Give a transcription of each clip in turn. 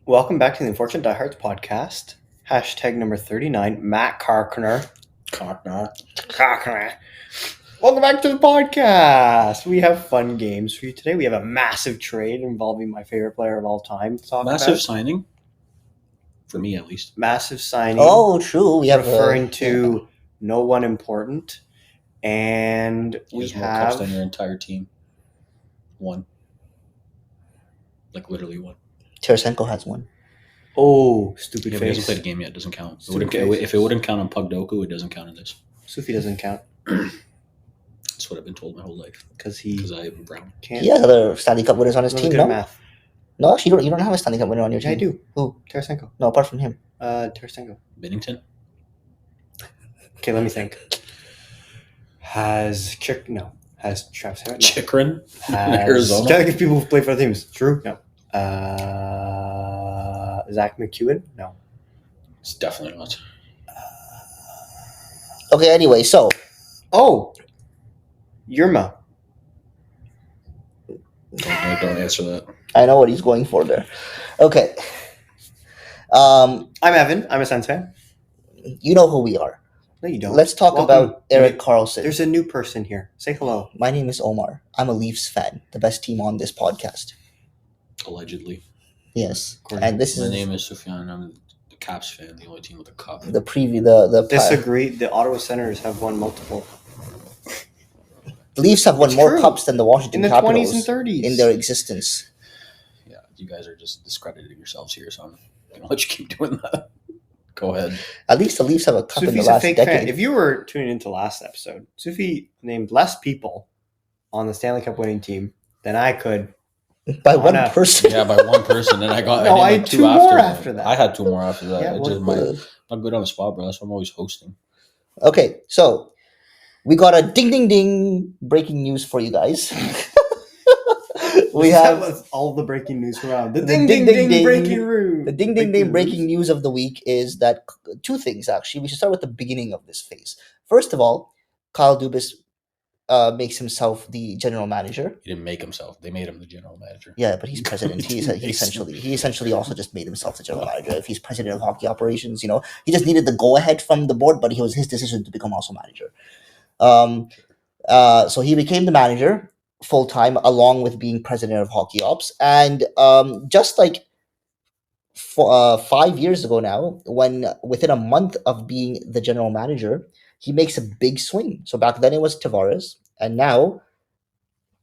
Welcome back to the Unfortunate Diehards podcast. Hashtag number 39, Matt Karkner. Karkner. Welcome back to the podcast. We have fun games for you today. We have a massive trade involving my favorite player of all time to talk Massive about. signing. For me, at least. Massive signing. Oh, true. We have referring to no one important. And we He has more cups have... than your entire team. One. Like, literally one. Tarasenko has one. Oh, stupid Yeah, but he face. hasn't played a game yet. It doesn't count. Stupid face. If it wouldn't count on Pugdoku, it doesn't count in this. Sufi doesn't count That's what I've been told my whole life. because I am brown. can't. He has other Stanley Cup winners on his Not team, good no? at math. No, actually, you don't have a Stanley Cup winner on your Yeah, team. I do. Who? Tarasenko. No, apart from him. Tarasenko. Bennington? Okay, let me think. Has Travis Harris? No. Chikrin? Has Arizona? Gotta give people who play for other teams. Drew? No. Zach McEwen? No. It's definitely not. Okay, anyway, so Oh! Yerma. Don't answer that. I know what he's going for there. Okay. I'm Evan. I'm a Sens fan. You know who we are. No, you don't. Let's talk Welcome. about Erik Karlsson. There's a new person here. Say hello. My name is Omar. I'm a Leafs fan, the best team on this podcast. Allegedly. Yes. According And this My is name is Sufyan. I'm the Caps fan, the only team with a cup. the preview. The Disagree. The Ottawa Senators have won multiple. Leafs have won It's more true. cups than the In Washington the Capitals 20s and 30s. in their existence. Yeah, you guys are just discrediting yourselves here, so I'm going to let you keep doing that. Go ahead. At least the Leafs have a cup in the Sufi's a last fake decade. fan. If you were tuning into last episode, Sufi named less people on the Stanley Cup winning team than I could. By on one a- person. Yeah, by one person, and I got. No, did I had like two more after that. I had two more after that. Yeah, I well, just I'm not good on the spot, bro. That's why I'm always hosting. Okay, so we got a ding ding ding breaking news for you guys. We That have was all the breaking news from around. The The ding ding, ding ding, ding ding. breaking room. the ding ding ding breaking news of the week is that two things actually. We should start with the beginning of this phase. First of all, Kyle Dubas makes himself the general manager. He didn't make himself. They made him the general manager. Yeah, but he's president. He essentially also just made himself the general manager. If he's president of hockey operations, he just needed the go ahead from the board, but it was his decision to become also manager. So he became the manager full time, along with being president of hockey ops. And just like 5 years ago now, when within a month of being the general manager, he makes a big swing. So back then it was Tavares, and now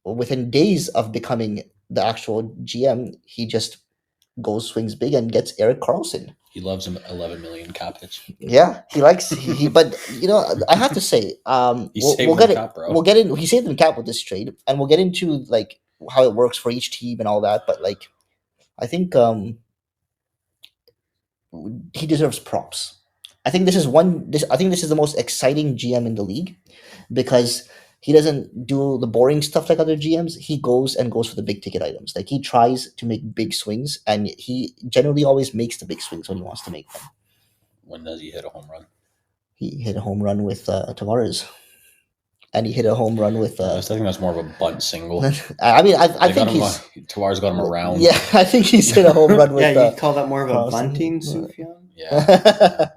within days of becoming the actual GM, he just swings big and gets Erik Karlsson. He loves him 11 million cap hits. Yeah, he likes but I have to say, He we'll saved get the it. cap, bro. We'll get in. He saved them cap with this trade, and we'll get into like how it works for each team and all that. But like, I think he deserves props. I think this is the most exciting GM in the league because he doesn't do the boring stuff like other GMs. He goes for the big ticket items. Like he tries to make big swings, and he generally always makes the big swings when he wants to make them. When does he hit a home run? He hit a home run with Tavares, and he hit a home run with. I think that's more of a bunt single. I mean, I think he's. Tavares got him around. Yeah, I think he's hit a home run with. Yeah, you call that more of a Karlsson. bunting, Sufjan? Yeah.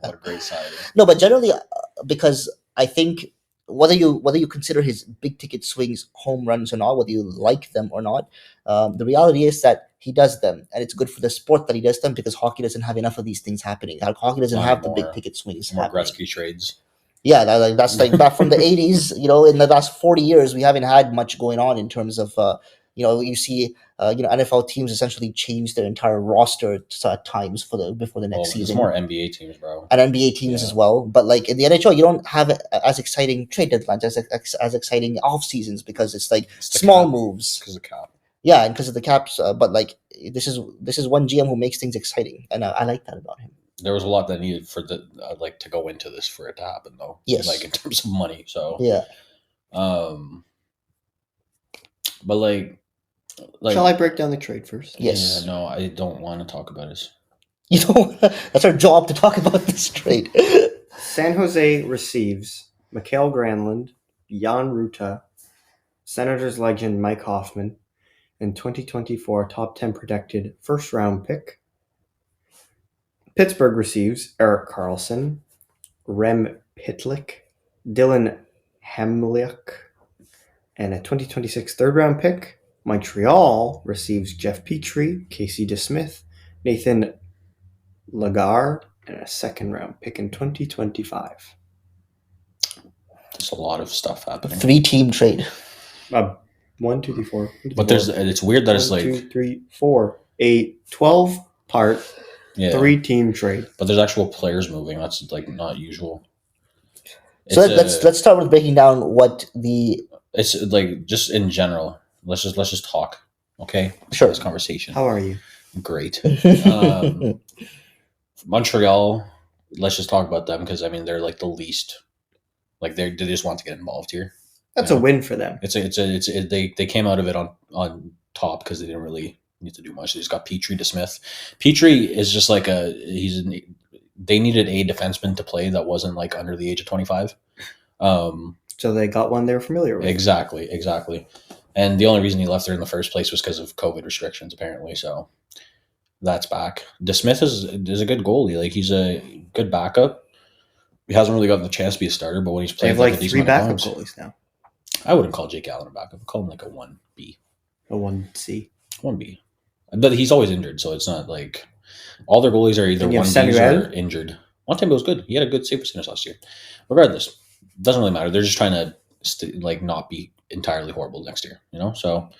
What a great side. No, but generally, because I think whether you consider his big ticket swings home runs or not, whether you like them or not, the reality is that he does them, and it's good for the sport that he does them because hockey doesn't have enough of these things happening. Hockey doesn't Not have the anymore. big ticket swings More happening. Gretzky trades. Yeah, that's like back from the 80s. In the last 40 years, we haven't had much going on in terms of, you see, NFL teams essentially change their entire roster at times before the next There's season. more NBA teams, bro. And NBA teams as well. But like in the NHL, you don't have as exciting trade deadlines, as exciting off seasons because it's like It's the small cap. moves. Because of cap. Yeah, and because of the caps. But like this is one GM who makes things exciting, and I like that about him. There was a lot that needed for the to go into this for it to happen, though. Yes. Like in terms of money. So Yeah. But like Shall I break down the trade first? Yes. Yeah, no, I don't want to talk about it. You know, that's our job to talk about this trade. San Jose receives Mikael Granlund, Jan Ruta, Senators legend Mike Hoffman, and 2024 top 10 protected first round pick, Pittsburgh receives Erik Karlsson, Rem Pitlick, Dylan Hamliuk, and a 2026 third-round pick. Montreal receives Jeff Petrie, Casey DeSmith, Nathan Lagar, and a second-round pick in 2025. There's a lot of stuff happening. 3-team trade. 1, 2, 3, 4. But it's weird that it's like 1, 2, 3, 4, a 12-part, 3-team trade. But there's actual players moving. That's like not usual. So let's start with breaking down what the. It's like just in general. Let's just talk. Okay. Sure. This conversation. How are you? Great. Montreal. Let's just talk about them because I mean they're like the least. Like they just want to get involved here. That's a win for them. They came out of it on top because they didn't really need to do much. They just got Petrie DeSmith. Petrie is just like they needed a defenseman to play that wasn't like under the age of 25. So they got one they were familiar with. Exactly. And the only reason he left there in the first place was because of COVID restrictions, apparently. So that's back. DeSmith is a good goalie. Like he's a good backup. He hasn't really gotten the chance to be a starter, but when he's They played have like a 3 backup goalies now. I wouldn't call Jake Allen a backup. I'd call him like a 1B. A 1C. 1B. But he's always injured, so it's not like all their goalies are either 1Bs or injured. Montembeau was good. He had a good save percentage last year. Regardless, doesn't really matter. They're just trying to not be entirely horrible next year, you know? So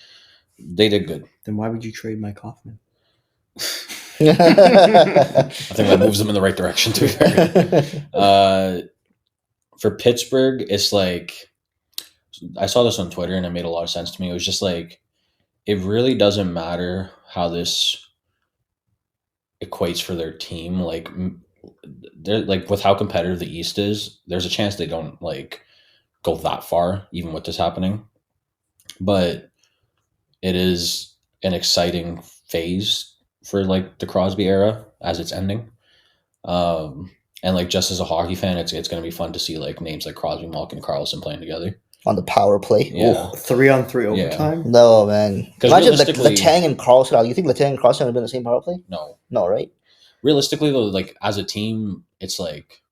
they did good. Then why would you trade Mike Hoffman? I think that moves them in the right direction, to be fair. For Pittsburgh, it's like I saw this on Twitter and it made a lot of sense to me. It was just like it really doesn't matter how this equates for their team. Like they're like with how competitive the East is, there's a chance they don't like go that far, even with this happening. But it is an exciting phase for like the Crosby era as it's ending. And like just as a hockey fan, it's going to be fun to see like names like Crosby, Malkin, Karlsson playing together on the power play. Yeah. 3-on-3 overtime? No, man. Imagine Letang and Karlsson. You think Letang and Karlsson have been the same power play? No, right? Realistically, though, like as a team, it's like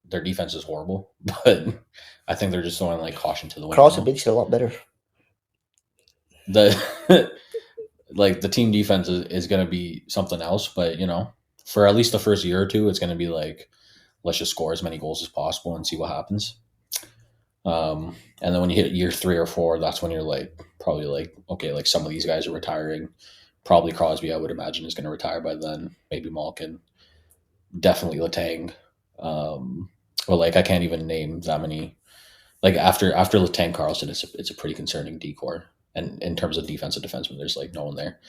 their defense is horrible, but I think they're just throwing like caution to the wind. Karlsson makes it a lot better. The like the team defense is going to be something else, but you know, for at least the first year or two, it's going to be like let's just score as many goals as possible and see what happens. And then when you hit year 3 or 4, that's when you're like probably like okay, like some of these guys are retiring. Probably Crosby, I would imagine, is going to retire by then. Maybe Malkin, definitely Letang. But like I can't even name that many. Like after Letang, Karlsson, it's a pretty concerning decor. And in terms of defensive defensemen, there's like no one there.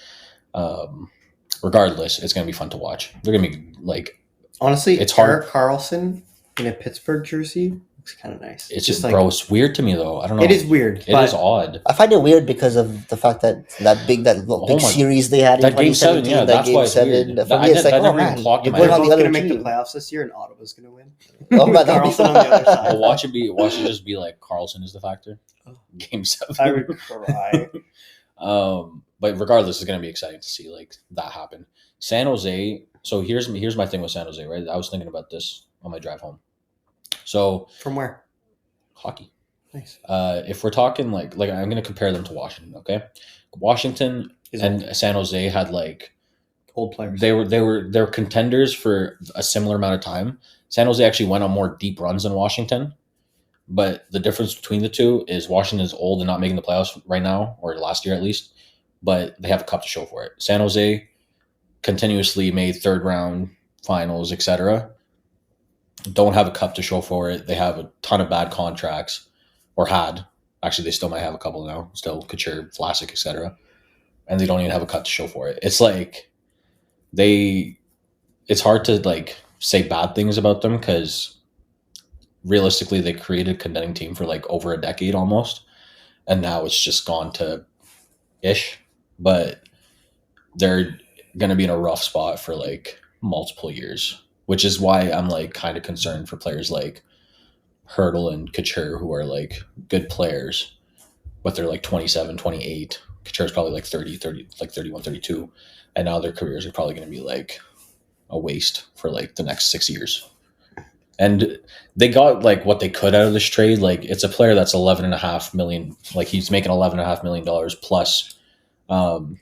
Regardless, it's going to be fun to watch. They're going to be like honestly, it's hard. Erik Karlsson in a Pittsburgh jersey. It's kind of nice. It's just like, bro, it's weird to me though. I don't know. It is weird. It is odd. I find it weird because of the fact that big series they had in 2017. Yeah, that's why it's weird. For me, it's like, oh man, you're going on the other team. Make the playoffs this year, and Ottawa's going to win. Oh man, Karlsson on the other side. Well, watch it just be like Karlsson is the factor. Game 7. I would cry. But regardless, it's going to be exciting to see like that happen. San Jose. So here's my thing with San Jose. Right, I was thinking about this on my drive home. So from where? Hockey. Nice. If we're talking like I'm going to compare them to Washington. Okay, Washington and San Jose had like old players. They were contenders for a similar amount of time. San Jose actually went on more deep runs than Washington, but the difference between the two is Washington's old and not making the playoffs right now, or last year at least, but they have a cup to show for it. San Jose continuously made third round finals, etc. Don't have a cup to show for it. They have a ton of bad contracts, or had. Actually, they still might have a couple now. Still, Couture, Vlasic, etc. And they don't even have a cup to show for it. It's like it's hard to like say bad things about them because realistically, they created a contending team for like over a decade almost, and now it's just gone to ish. But they're going to be in a rough spot for like multiple years, which is why I'm like kind of concerned for players like Hurdle and Couture, who are like good players, but they're like 27, 28. Couture's probably like 30, like 31, 32. And now their careers are probably going to be like a waste for like the next 6 years. And they got like what they could out of this trade. Like it's a player that's $11.5 million. Like he's making $11.5 million plus.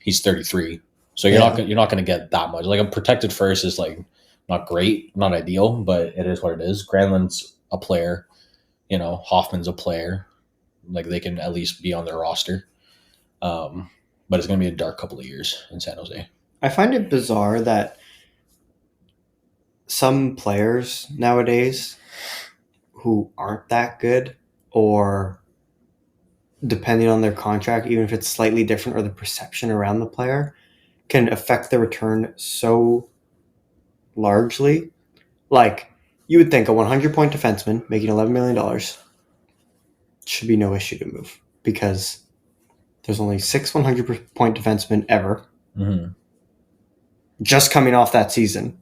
He's 33, so you're not going to get that much. Like a protected first is like not great, not ideal, but it is what it is. Granlund's a player, Hoffman's a player. Like they can at least be on their roster. But it's going to be a dark couple of years in San Jose. I find it bizarre that some players nowadays who aren't that good, or depending on their contract, even if it's slightly different or the perception around the player, can affect the return so largely. Like, you would think a 100-point defenseman making $11 million should be no issue to move, because there's only 6 100-point defensemen ever, just coming off that season,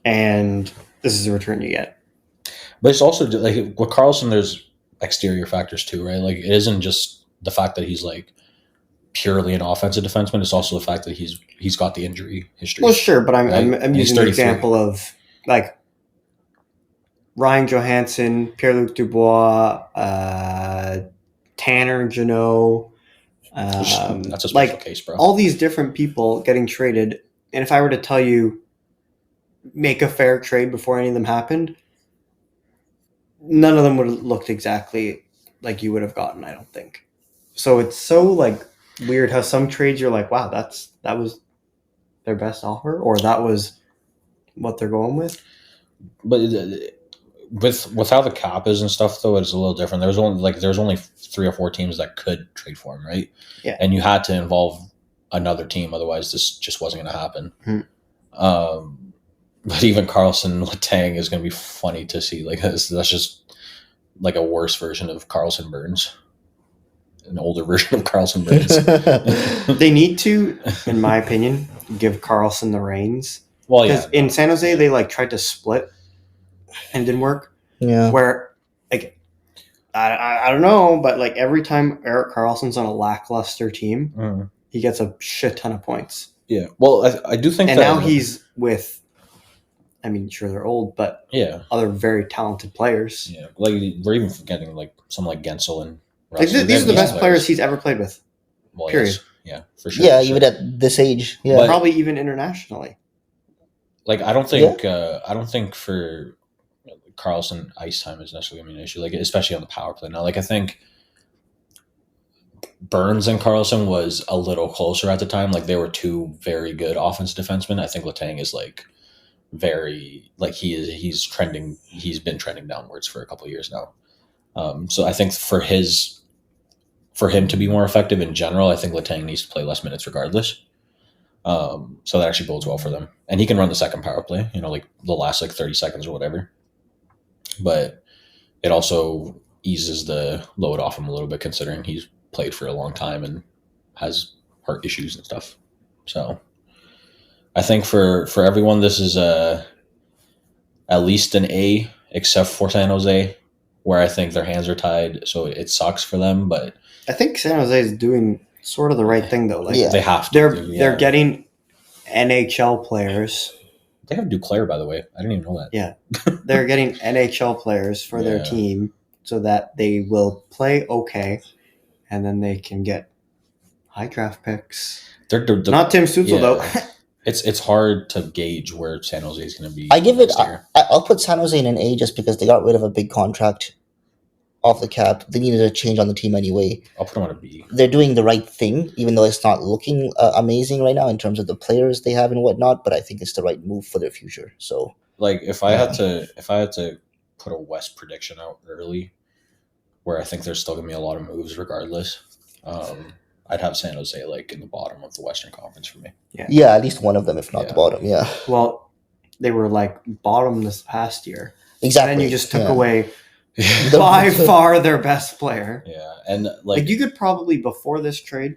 and this is the return you get. But it's also like with Karlsson, there's exterior factors too, right? Like it isn't just the fact that he's like purely an offensive defenseman. It's also the fact that he's got the injury history. Well, sure, but I'm And using the example of like Ryan Johansson, Pierre-Luc Dubois, Tanner Janot. That's a special case, bro. All these different people getting traded, and if I were to tell you make a fair trade before any of them happened, none of them would have looked exactly like you would have gotten, I don't think. So it's so like weird how some trades you're like, wow, that was their best offer, or that was what they're going with. But with how the cap is and stuff, though, it's a little different. There's only 3 or 4 teams that could trade for him, right? Yeah. And you had to involve another team, otherwise this just wasn't going to happen. But even Karlsson Letang is going to be funny to see. Like that's just like a worse version of Karlsson Burns, an older version of Karlsson Burns. They need to, in my opinion, give Karlsson the reins. Well, because in San Jose they like tried to split and it didn't work. Yeah. Where like I don't know, but like every time Erik Karlsson's on a lackluster team, he gets a shit ton of points. Yeah. Well, I do think and that now he's with, I mean, sure they're old, but other very talented players. Yeah, like we're even forgetting like someone like Gensel and like, these are the best players he's ever played with. Well, period. Yes. Yeah, for sure. Yeah, for even sure. at this age. Yeah, But probably even internationally. Like I don't think for Karlsson ice time is necessarily going to be an issue. Like especially on the power play now. Like I think Burns and Karlsson was a little closer at the time. Like they were 2 very good offensive defensemen. I think Letang is like very like he's been trending downwards for a couple of years now. So I think for him to be more effective in general, I think Letang needs to play less minutes regardless. So that actually bodes well for them, and he can run the second power play, like the last like 30 seconds or whatever, but it also eases the load off him a little bit considering he's played for a long time and has heart issues and stuff. So I think for everyone, this is at least an A, except for San Jose, where I think their hands are tied. So it sucks for them, but I think San Jose is doing sort of the right thing though. Like they have to. They're getting NHL players. They have Duclair, by the way. I didn't even know that. Yeah, they're getting NHL players for their team so that they will play okay, and then they can get high draft picks. They're not Tim Stützle though. It's hard to gauge where San Jose is going to be. I'll put San Jose in an A just because they got rid of a big contract off the cap. They needed a change on the team anyway. I'll put them on a B. They're doing the right thing, even though it's not looking amazing right now in terms of the players they have and whatnot. But I think it's the right move for their future. So, like, if I had to put a West prediction out early, where I think there's still going to be a lot of moves regardless, I'd have San Jose like in the bottom of the Western Conference for me. Yeah, at least one of them, if not the bottom. Yeah. Well, they were like bottom this past year. Exactly. And then you just took away by far their best player. Yeah, and like you could probably before this trade,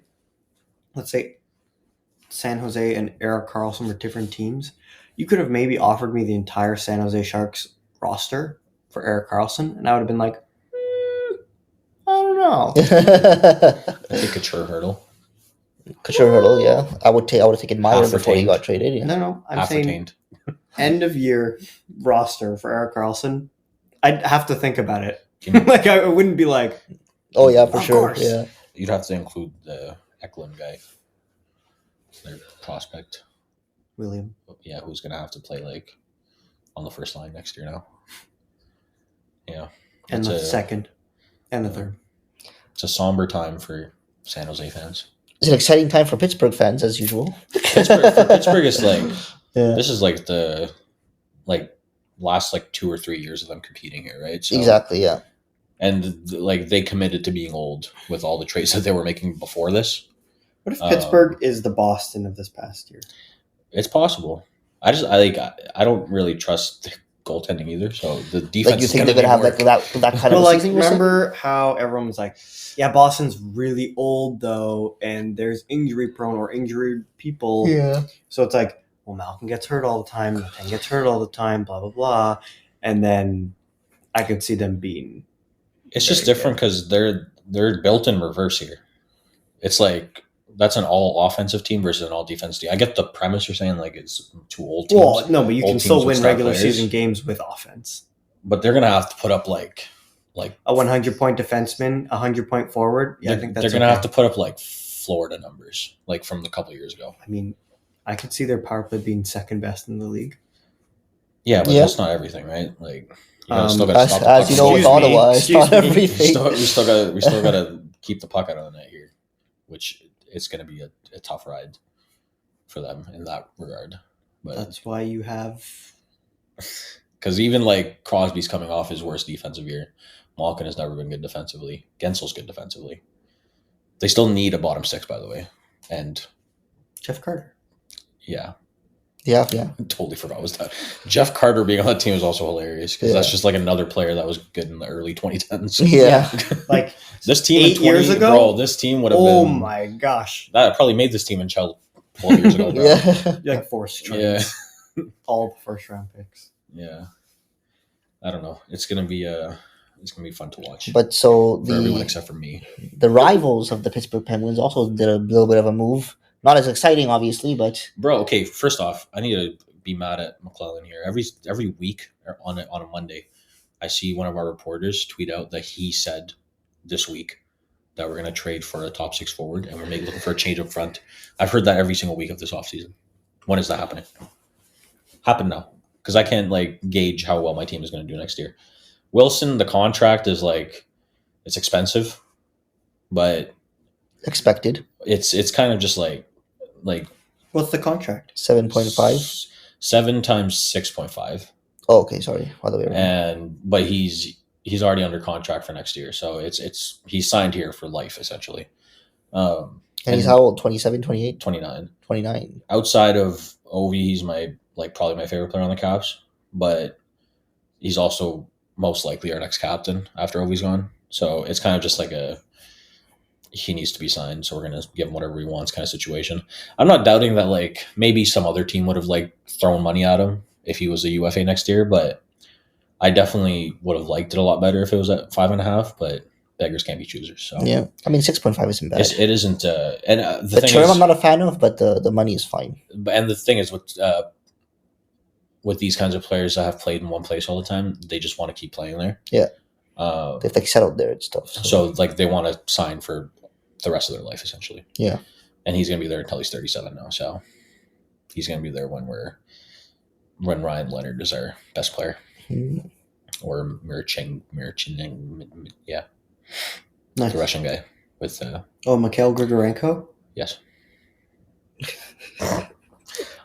let's say San Jose and Erik Karlsson were different teams. You could have maybe offered me the entire San Jose Sharks roster for Erik Karlsson, and I would have been like, I don't know. I think Couture hurdle. Couture Hurdle, yeah. I would have taken Meyer Half before he retained. got traded. Yeah. No, I'm Half saying retained. end of year roster for Erik Karlsson. I'd have to think about it. Can you- Like I wouldn't be like, Oh yeah, for Of sure. course. Yeah. You'd have to include the Eklund guy, their prospect. William. Yeah, who's gonna have to play like on the first line next year now. Yeah, And It's the a- second. And the third. it's a somber time for San Jose fans. It's an exciting time for Pittsburgh fans as usual. Pittsburgh is like Yeah. this is like the last 2 or 3 years of them competing here, right? So, Exactly. Yeah. And like they committed to being old with all the trades that they were making before this. What if Pittsburgh is the Boston of this past year? It's possible. I don't really trust the goaltending either. So the defense. Like you think they're gonna have that kind Well, of like season? you're saying? remember how everyone was like, yeah, Boston's really old though, and there's injury prone or injured people. Yeah. So it's like, well, Malcolm gets hurt all the time, Nathan gets hurt all the time, blah blah blah, and then I could see them being. It's just Very different because they're built in reverse here. It's like that's an all offensive team versus an all defense team. I get the premise you're saying it's two old teams. Well, no, but you Old can still teams with win star regular players. season games with offense. But they're gonna have to put up like A 100-point defenseman, 100-point forward. Yeah, I think that's they're gonna okay. have to put up Florida numbers from a couple years ago. I mean, I could see their power play being second best in the league. Yeah, but Yeah. that's not everything, right? Still got to As, stop the as puck. you know, with Excuse me, Ottawa, it's excuse not me. everything. we still got to keep the puck out of the net here, which it's going to be a tough ride for them in that regard. But That's why you have. because even Crosby's coming off his worst defensive year, Malkin has never been good defensively. Gensel's good defensively. They still need a bottom six, by the way, and Jeff Carter. yeah. Yeah. I totally forgot was that. Jeff Carter being on that team was also hilarious because that's just another player that was good in the early 2010s. Yeah. Like this team 8 years ago? bro, this team would have oh been. my gosh. That probably made this team in Chelsea 12 years ago, bro. Yeah. Like forced Yeah. trades. All the first round picks. Yeah. I don't know. It's gonna be fun to watch. But so for everyone the except for me. rivals of the Pittsburgh Penguins also did a little bit of a move. Not as exciting, obviously, but Bro, okay, first off, I need to be mad at McClellan here. Every week or on a Monday, I see one of our reporters tweet out that he said this week that we're going to trade for a top six forward and we're looking for a change up front. I've heard that every single week of this offseason. When is that happening? Happen now. Because I can't gauge how well my team is going to do next year. Wilson, the contract is it's expensive, but expected it's kind of just like What's the contract? 7.5. 7 times 6.5. Oh, okay, sorry, other way around. But he's already under contract for next year, so he's signed here for life essentially. And he's how old? 27, 28? 29. 29. Outside of Ovi, he's probably my favorite player on the Caps, but he's also most likely our next captain after Ovi's gone. So it's kind of just he needs to be signed, so we're gonna give him whatever he wants kind of situation. I'm not doubting that maybe some other team would have thrown money at him if he was a UFA next year, but I definitely would have liked it a lot better if it was at 5.5. But beggars can't be choosers. So Yeah, I mean 6.5 isn't bad. it isn't. And The thing term is, I'm not a fan of, but the money is fine. and the thing is with these kinds of players that have played in one place all the time, they just want to keep playing there. Yeah. They've settled there and stuff. So they want to sign for the rest of their life essentially. Yeah. And he's gonna be there until he's 37 now. So he's gonna be there when Ryan Leonard is our best player. Mhm. Or Mirchin, yeah, Nice. the Russian guy with Mikhail Grigorenko? yes,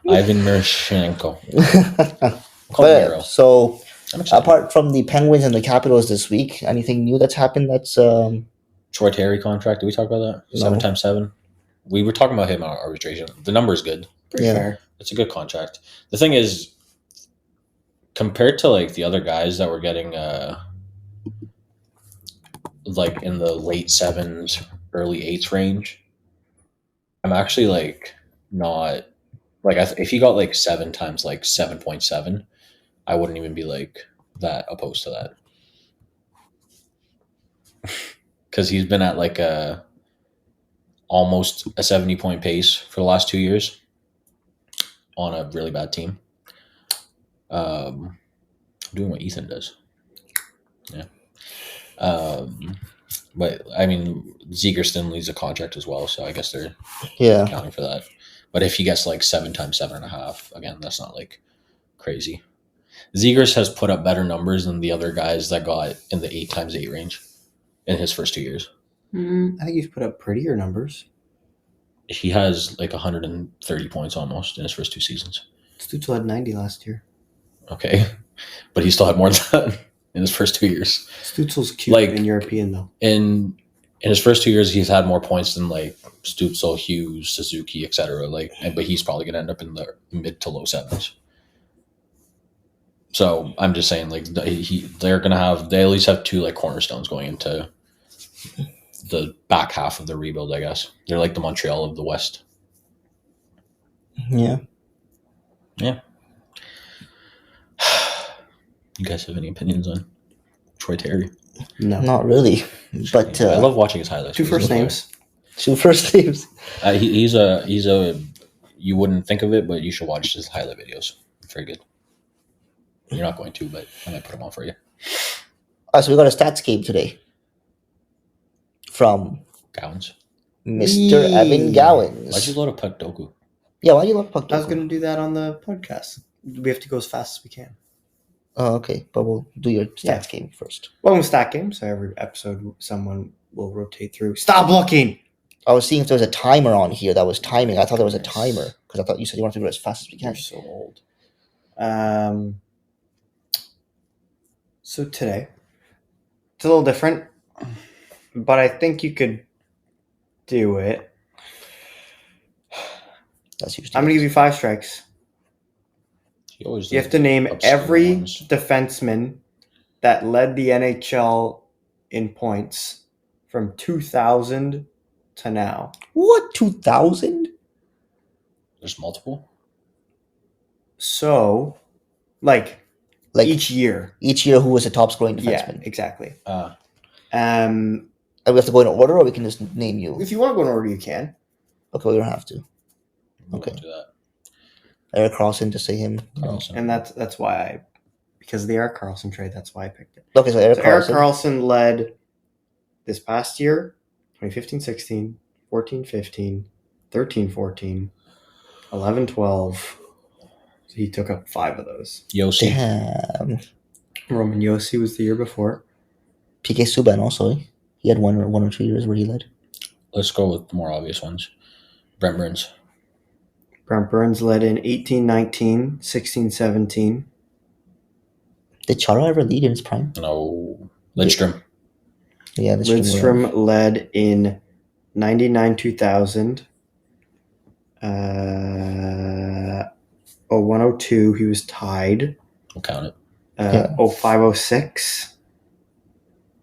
Ivan Mirchenko. Call him Miro. So I'm excited. apart from the Penguins and the Capitals this week, anything new that's happened that's Troy Terry contract. Did we talk about that? No. 7 times 7. We were talking about him in our arbitration. The number is good. Pretty Yeah. fair. It's a good contract. The thing is, compared to the other guys that were getting in the late 7s, early 8s range, I'm actually not if he got 7 times 7.7, I wouldn't even be that opposed to that. Because he's been at almost a 70-point pace for the last 2 years on a really bad team. Doing what Ethan does. Yeah. But I mean, Zegerston leaves a contract as well, so I guess they're Yeah. accounting for that. But if he gets like 7 times 7.5, again, that's not like crazy. Zegers has put up better numbers than the other guys that got in the 8 times 8 range in his first 2 years. I think he's put up prettier numbers. He has like 130 points almost in his first 2 seasons. Stützle had 90 last year. Okay. But he still had more than that in his first 2 years. Stützle's cute in European, though. In his first 2 years, he's had more points than like Stützle, Hughes, Suzuki, etc. But he's probably going to end up in the mid to low 7s. So I'm just saying, like they're going to have, they at least have 2 like cornerstones going into the back half of the rebuild. I guess they're like the Montreal of the West. Yeah. Yeah. You guys have any opinions on Troy Terry? No. Not really. But I love watching his highlights. 2 first names. 2 first names. He's a you wouldn't think of it, but you should watch his highlight videos. Very good. You're not going to, but I might put them on for you. So we got a stats game today from Gowans. Mr. Evan Gowans. Why'd you load up Puck Doku? Yeah, why do you love Puck I was Doku? going to do that on the podcast. We have to go as fast as we can. Oh, okay. But we'll do your stats game first. Welcome to Stat Game. So every episode, someone will rotate through. Stop looking! I was seeing if there was a timer on here that was timing. I thought there was a timer because I thought you said you wanted to do it as fast as we You're can. so old. So today, it's a little different, but I think you could do it. That's usually. I'm going to give you 5 strikes. You have to name every defenseman that led the NHL in points from 2000 to now. What, 2000? There's multiple. So, like each year. Each year, who was the top scoring defenseman? Yeah, exactly. And we have to go in order, or we can just name you. If you want to go in order, you can. Okay, we don't have to. Okay. Do that. Erik Karlsson, to say him. Karlsson. And that's why because of the Erik Karlsson trade, that's why I picked it. Okay, so Erik Karlsson. Karlsson led this past year, 2015-16, 14-15, 13-14, 11-12. So he took up 5 of those. Yossi. Damn. Roman Yossi was the year before. PK Subban also. He had one or 2 years where he led. Let's go with the more obvious ones. Brent Burns. Brent Burns led in 18-19, 16-17. Did Chara ever lead in his prime? No. Lidstrom. Yeah, Lidstrom led in 99-2000. 01-02, he was tied. We'll count it. 05-06.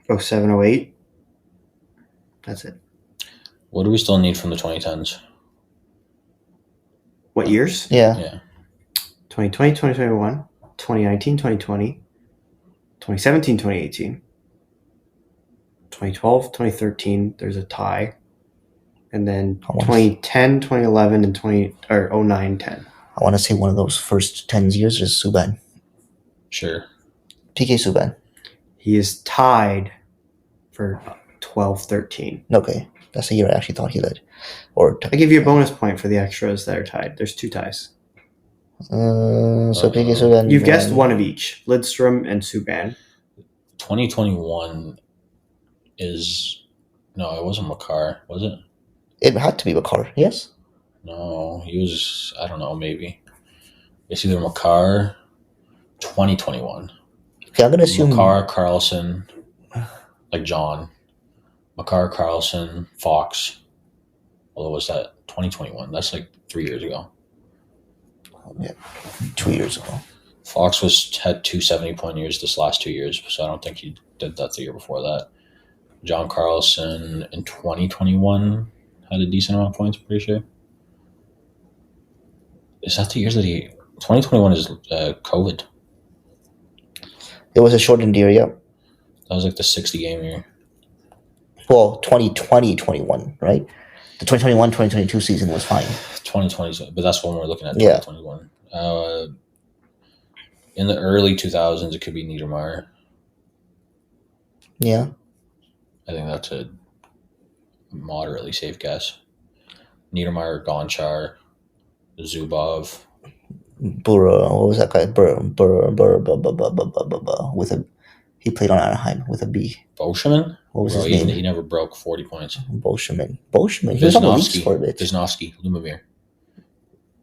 07-08. That's it. What do we still need from the 2010s? What years? Yeah. 2020, 2021, 2019, 2020, 2017, 2018, 2012, 2013, there's a tie. And then 2010, 2011, and 09, 10. I want to say one of those first 10 years is Subban. Sure. PK Subban. He is tied for 12, 13. Okay. That's the year I actually thought he led. Or I give you a bonus point for the extras that are tied. There's 2 ties. So PK Subban. You've guessed one of each. Lidstrom and Subban. 2021 is... No, it wasn't Makar, was it? It had to be Makar, yes? No, he was... I don't know, maybe. It's either Makar... 2021. Okay, I'm going to assume... Makar, Karlsson, like John. Makar, Karlsson, Fox. Although was that 2021? That's like 3 years ago. Yeah, 2 years ago. Fox had 2 70-point years this last 2 years, so I don't think he did that the year before that. John Carlson in 2021 had a decent amount of points, I'm pretty sure. Is that the years that he... 2021 is COVID. It was a shortened year, yeah. That was like the 60-game year. Well, 2020-21, right? The 2021-2022 season was fine. 2020, but that's when we're looking at Yeah. 2021. In the early 2000s, it could be Niedermayer. Yeah. I think that's a moderately safe guess. Niedermayer, Gonchar, Zubov. What was that guy? With a, he played on Anaheim with a B. Bolsheman? What was his He name? never broke 40 points. Bolsheman. He was on the Leafs Wisnowski. for a bit. Wisnowski, Lumamir.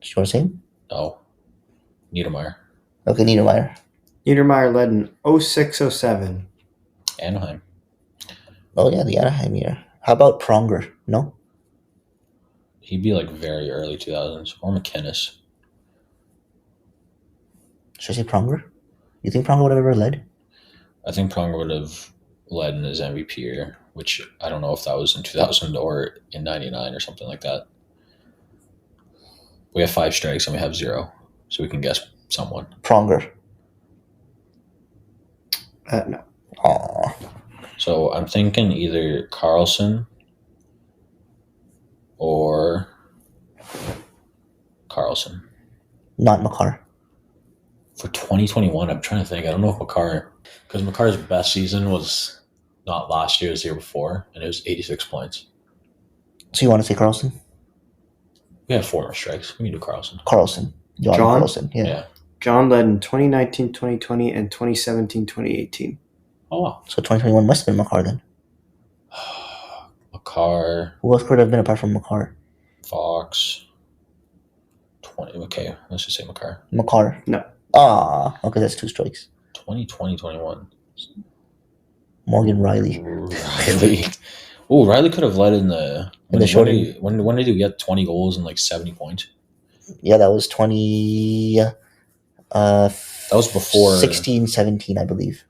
Do you want to say him? No. Niedermayer. Okay, Niedermayer. Niedermayer led in 06-07. Anaheim. Oh yeah, the Anaheim year. How about Pronger? No. He'd be like very early 2000s. Or McInnes. Should I say Pronger? You think Pronger would have ever led? I think Pronger would have led in his MVP year, which I don't know if that was in 2000 or in 99 or something like that. We have 5 strikes and we have 0, so we can guess someone. Pronger. No. Aww. So I'm thinking either Karlsson or Karlsson. Not Makar. For 2021, I'm trying to think. I don't know if because Makar's best season was not last year, it was the year before, and it was 86 points. So you want to say Karlsson? We have 4 more strikes. We can do Karlsson. Karlsson. John Karlsson. Yeah. John led in 2019, 2020, and 2017, 2018. Oh, wow. So 2021 must have been Makar then. Makar, Who else could have been apart from Makar? Fox. 20. Okay, let's just say Makar. Makar. No. Okay, that's 2 strikes. 2020, 21. Morgan Riley. Riley. Oh, Riley could have led in the shorting. When did he get 20 goals and like 70 points? Yeah, that was 20. That was before 16, 17, I believe.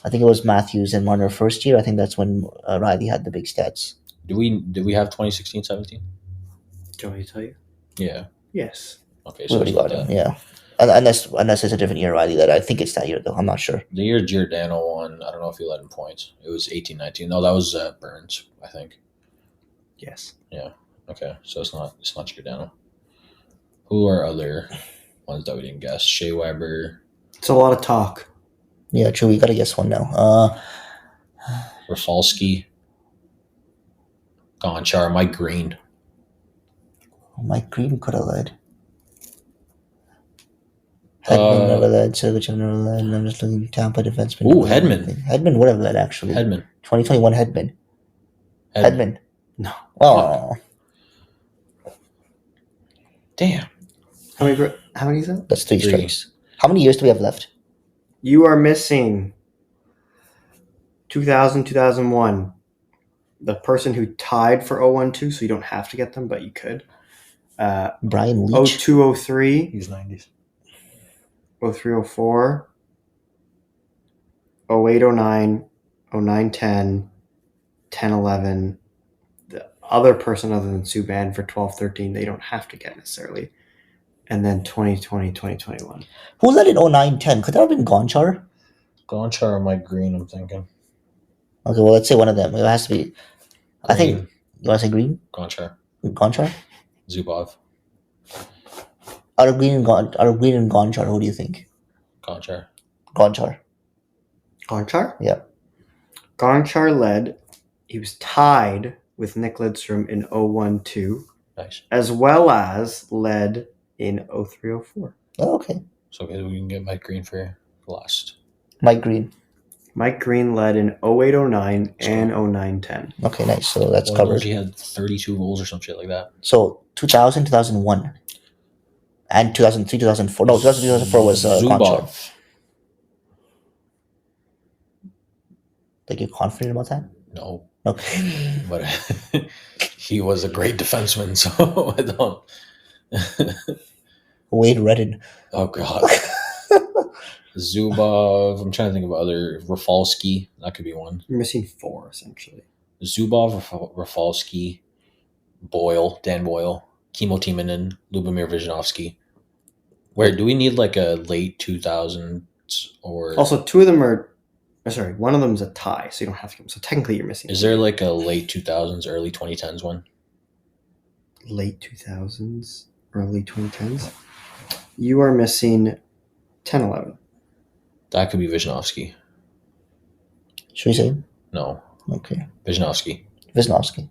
I think it was Matthews and Marner first year. I think that's when Riley had the big stats. Did we have 2016, 17? Do you want me to tell you? Yeah. Yes. Okay, We so already it's got not him. that. Yeah, unless it's a different year Riley that I think it's that year though. I'm not sure. The year Giordano won, I don't know if he led in points. It was 18-19. No, that was Burns, I think. Yes. Yeah. Okay, so it's not Giordano. Who are other ones that we didn't guess? Shea Weber, It's a lot of talk. Yeah, true. We gotta guess one now. Rafalski, Gonchar, Mike Green. Mike Green could have led. Hedman never led. Sergachev never led. And I'm just looking Tampa defenseman. Ooh, Hedman. Hedman would have led actually. Hedman. 2021 Hedman. No. Oh, Damn. How many is that? that's 3 3. strikes. How many years do we have left? You are missing 2000, 2001. The person who tied for 012, so you don't have to get them, but you could. Brian Leach. 02, 03, He's 90s. 03, 04, 08, 09, 09, 10, 10, 11. The other person other than Subban for 12, 13, they don't have to get necessarily. And then 2020, 2021. Who led in 09-10? Could that have been Gonchar? Gonchar or Mike Green, I'm thinking. Okay, well, let's say one of them. It has to be. I think. Green. You want to say Green? Gonchar. Gonchar? Zubov. Out of Green and Gonchar, who do you think? Gonchar. Gonchar. Gonchar? Yeah. Gonchar led. He was tied with Nick Lidstrom in 012, Nice. as well as led in 03, 04. Oh, okay. So okay, we can get Mike Green for last. Mike Green. Mike Green led in 08, 09 and 09, 10. Okay, nice. So that's One of those, covered. he had 32 goals or some shit like that. So 2000, 2001. And 2003, 2004. No, 2003, 2004 was Gonchar. Zubov. Like, you're confident about that? No, Okay. but he was a great defenseman, so I don't. Wade Redden. Oh god. Zubov. I'm trying to think of other. Rafalski. That could be one. You're missing 4, essentially. Zubov, Rafalski, Boyle, Dan Boyle, Kimmo Timonen, Lubomir Vyzhinovsky. Where do we need like a late 2000s or Also, 2 of them are... Sorry, one of them is a tie, so you don't have to... So technically, you're missing. is there like a late 2000s, early 2010s one? late 2000s, early 2010s. You are missing 10-11. That could be Wisnowski. Should we say? No, Okay. Wisnowski. Wisnowski.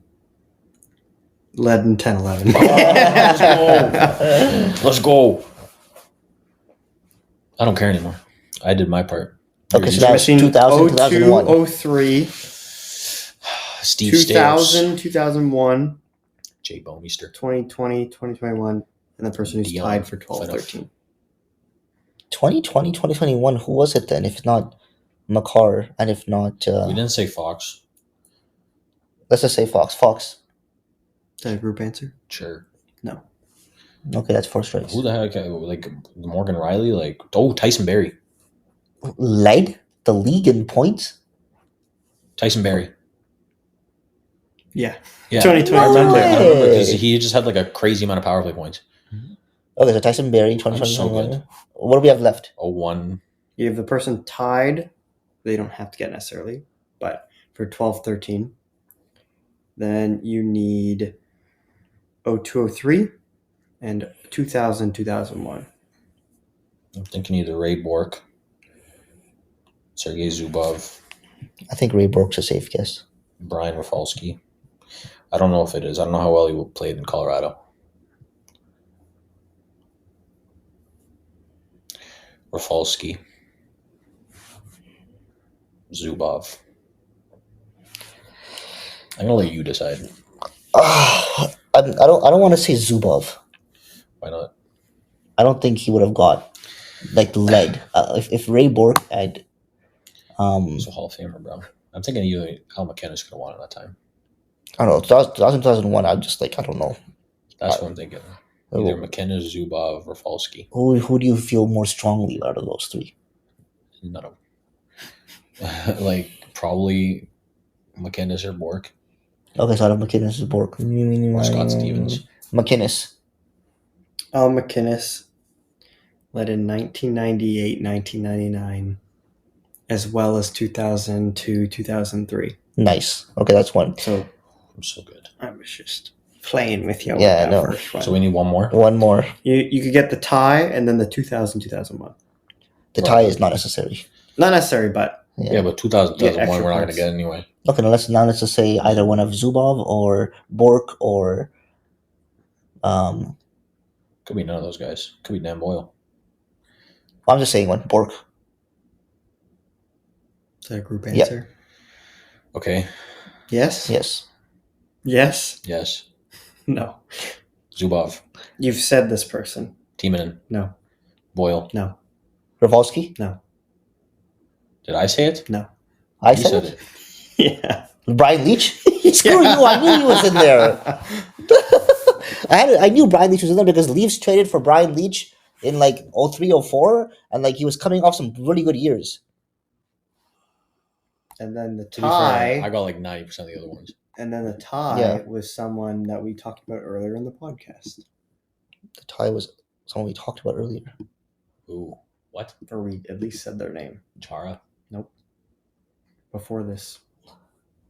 Led in 10-11. Let's go. I don't care anymore. I did my part. Okay, so You're that's missing 2000, 02, 2001. 03, Steve 2000, Stales. 2001, Jay Bomeister. 2020, 2021, and the person who's Dion tied for 12, Phaneuf. 13. 2020, 2021. Who was it then? If not Makar, and if not, We didn't say Fox. let's just say Fox. Fox. Is that a group answer? Sure. No. Okay, that's first race. Who the heck? Like Morgan Riley? Like, Tyson Berry. Led the league in points. Tyson Berry. Yeah. Yeah. 2020. I remember way. because he just had like a crazy amount of power play points. Okay, so Tyson Berry, 2020. so good. What do we have left? 01. You have the person tied. They don't have to get necessarily, but for 12, 13. Then you need 02, 03 and 2000, 2001. I'm thinking either Ray Bork, Sergei Zubov, I think Ray Bork's a safe guess. Brian Rafalski. I don't know if it is. I don't know how well he played in Colorado. Rafalski. Zubov. I'm gonna let you decide. I don't want to say Zubov. Why not? I don't think he would have got like the lead. If Ray Bork had He's a Hall of Famer, bro. I'm thinking you Al McInnes could have won at that time. I don't know, 2000, 2001, I'm just like, I don't know. That's what I'm thinking. Either McInnes, Zubov, Rafalski. Who do you feel more strongly out of those three? None of them. Like, probably McInnes or Bork. Okay, so out of McInnes is Bork. Scott Stevens. McInnes. McInnes led in 1998, 1999, as well as 2002, 2003. Nice. Okay, that's one. So I'm so good. I was just playing with you. Yeah, with that no. first one. So we need one more. One more. You could get the tie and then the 2000, 2001. The tie is not necessary. Not necessary, but Yeah, but 2000, Yeah, 2001, extra we're not going to points. get anyway. Okay, let's just say either one of Zubov or Bork or Could be none of those guys. Could be Dan Boyle. I'm just saying one. Bork. is that a group Yep. answer? Okay. Yes? Yes. Yes? Yes. No. Zubov. You've said this person. Timonen. No. Boyle. No. Rafalski? No. Did I say it? No. I You said it. Yeah. Brian Leach? Screw you, I knew he was in there. I knew Brian Leach was in there because Leafs traded for Brian Leach in like 03, 04, and like he was coming off some really good years. And then the To be fair, I tie. got like 90% of the other ones. And then the tie Yeah. was someone that we talked about earlier in the podcast. The tie was someone we talked about earlier. Ooh. What? Or we at least said their name Chara? before this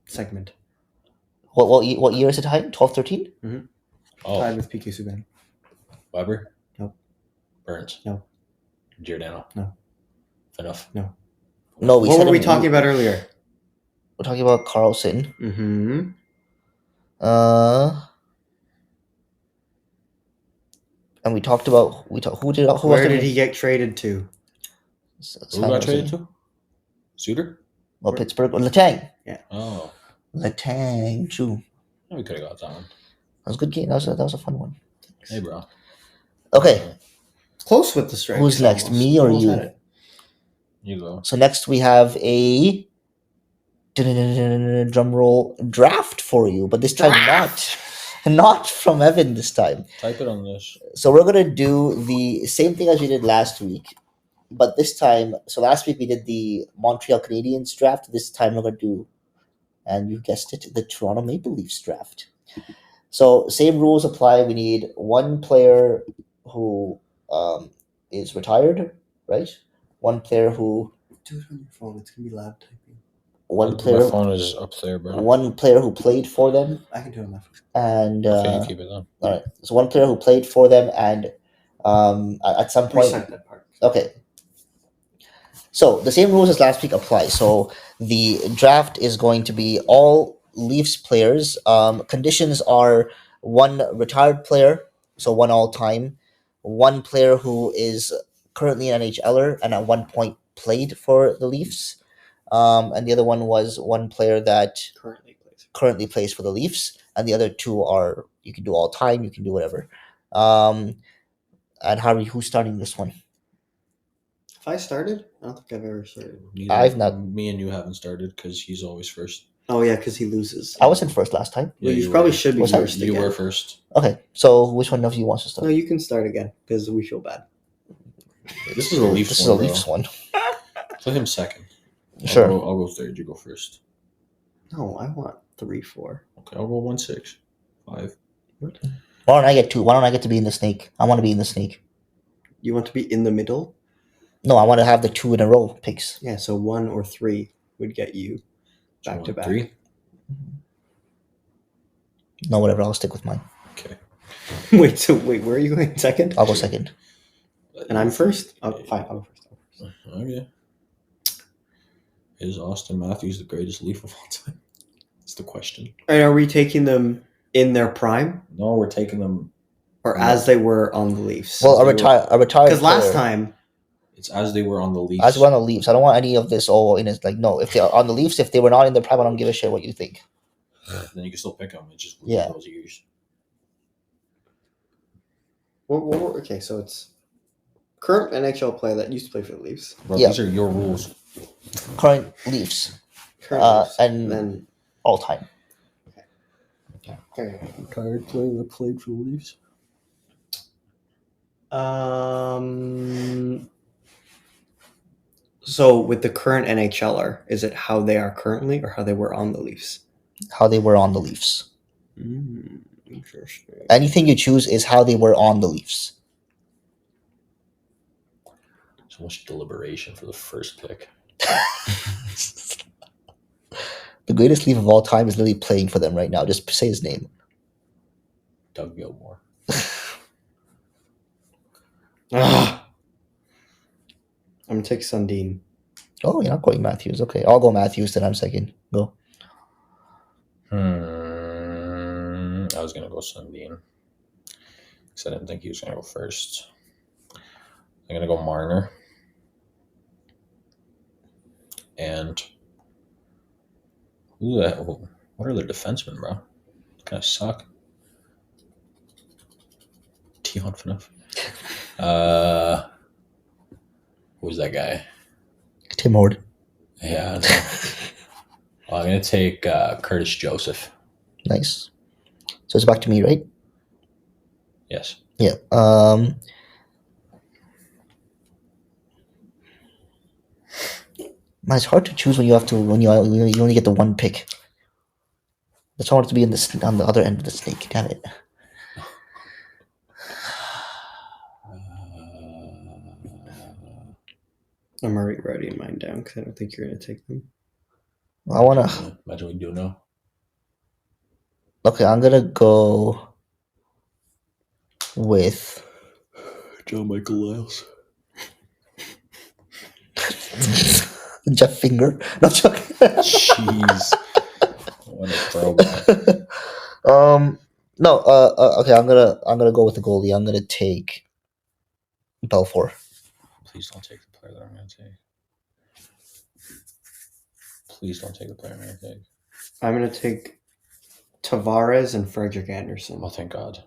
segment. What year is the tie? 12, 13? Oh, Tied with PK Subban. Weber? No. Burns? No. Giordano? No. Enough. No, What were we talking about earlier? We're talking about Karlsson. Mm-hmm. And we talked about who Where did he get traded to? Who got traded to? Suter? Well, Pittsburgh or Letang. Oh. Letang, true. Yeah, we could have got that one. That was a good game. That was a fun one. Hey, bro. Okay, Close with the strikes. Who's next, me or you? had it. You go. so next we have a drum roll draft for you, but this time not from Evan this time. Type it on this. So we're gonna do the same thing as we did last week, but this time. So last week we did the Montreal Canadiens draft. This time we're gonna do, and you guessed it, the Toronto Maple Leafs draft. So same rules apply. We need one player who is retired, right? One player who Do it on your phone. It's gonna be loud typing. one My player phone is up there, bro. who played for them, I can do it. and Okay, you keep it on. all right. So one player who played for them, and at some point, Reset that part. okay. So the same rules as last week apply. So the draft is going to be all Leafs players. Conditions are one retired player, so one all time, one player who is currently an NHLer and at one point played for the Leafs, and the other one was one player that currently plays for the Leafs, and the other two are you can do all time, you can do whatever. And Harvey, who's starting this one? If I started, I don't think I've ever started. I've not. Me and you haven't started because he's always first. Oh yeah, because he loses. I wasn't first last time. Well, Yeah, you you probably were. should be Was I? first You again. were first. Okay, so which one of you wants to No, start? you can start again because we feel bad. This is a Leafs This is one, a Leafs one. Put him second. Sure. I'll go third. You go first. No, I want 3-4. Okay, I'll go 1-6. 5. Why don't I get two? Why don't I get to be in the snake? I want to be in the snake. You want to be in the middle? No, I want to have the 2 in a row picks. Yeah, so 1 or 3 would get you back to back. 3. No, whatever. I'll stick with mine. Okay. Wait, where are you going second? I'll go second. And I'm first? Oh, fine, I'll go first. Okay. Is Austin Matthews the greatest Leaf of all time? That's the question. And are we taking them in their prime? No, we're taking them. Or as they were on the Leafs? Well, a retired. Because last time... It's as they were on the Leafs. As we're on the Leafs, I don't want any of this. Oh, in it's like no. If they're on the Leafs, if they were not in the prime, I don't give a shit what you think. Then you can still pick them. It's just Yeah. those years. Okay, so it's current NHL player that used to play for the Leafs. Bro, Yeah. these are your rules. Current Leafs Current Leafs. and then all time. okay. Retired player that played for the Leafs. So with the current NHLer, is it how they are currently or how they were on the Leafs? How they were on the Leafs. Interesting. Anything you choose is how they were on the Leafs. So much deliberation for the first pick. The greatest Leaf of all time is literally playing for them right now. Just say his name. Doug Gilmore. I'm gonna take Sundin. Oh, you're not going Matthews. Okay, I'll go Matthews. Then I'm second. Go. I was gonna go Sundin because I didn't think he was gonna go first. I'm gonna go Marner. And what are the defensemen, bro? Kind of suck. Tion Phaneuf. Who's that guy? Tim Horde. Yeah. I'm gonna take Curtis Joseph. Nice. So it's back to me, right? Yes. Yeah. Man, it's hard to choose when you have to when you only get the one pick. That's why I wanted to be on the other end of the snake. Damn it. I'm already writing mine down because I don't think you're gonna take them. I wanna. Imagine we do know. Okay, I'm gonna go with John Michael Lyles. Jeff Finger. No, joking. Jeez. What a throwback. No. Okay. I'm gonna go with the goalie. I'm gonna take Belfour. Please don't take the player that I'm going to take. Please don't take the player I'm going to take. I'm gonna take Tavares and Frederick Anderson. Oh, thank God.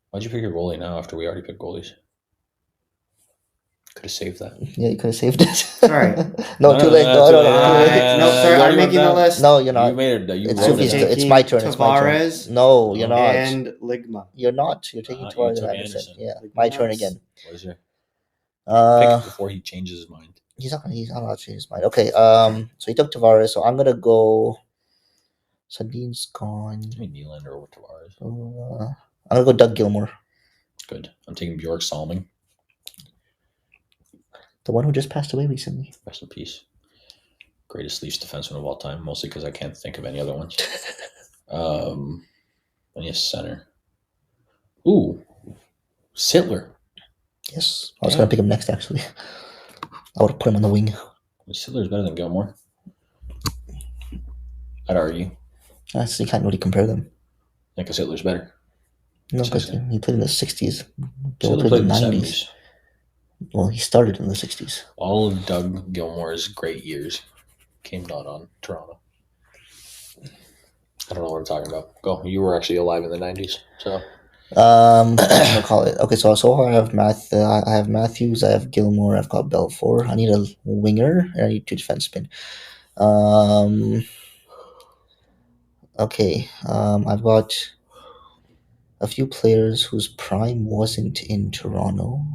Why'd you pick your goalie now after we already picked goalies? Could have saved that. Yeah, you could have saved it. Sorry. No, too late. No, No, no. sorry, I'm making the list. No, you're not. You made it. You It's wrote Sophie's it. turn. It's my turn. It's my turn. Tavares No, you're not. and Ligma. You're not. You're taking You Tavares took and Anderson. Anderson. Yeah, Like, my turn that's- again. What is your Uh, pick before he changes his mind? he's not allowed to change his mind. Okay. So he took Tavares. So I'm gonna go. Sundin's gone. Give me Nylander over Tavares. I'm gonna go Doug Gilmore, Good. I'm taking Bjork Salming. the one who just passed away recently. Rest in peace. Greatest Leafs defenseman of all time, mostly because I can't think of any other ones. I need a center. Ooh, Sittler. Yes, I was gonna pick him next. Actually, I would have put him on the wing. Sittler's better than Gilmore. I'd argue. Actually, you can't really compare them. I think Sittler's better. No, because he played in the '60s. Gilmore Sittler played in the '90s. '70s. Well, he started in the '60s. All of Doug Gilmore's great years came not on Toronto. I don't know what I'm talking about. Go. You were actually alive in the '90s, so. I'll call it. Okay, so far I have I have Matthews, I have Gilmore, I've got Belfour. I need a winger, and I need 2 defensemen. Okay. I've got a few players whose prime wasn't in Toronto.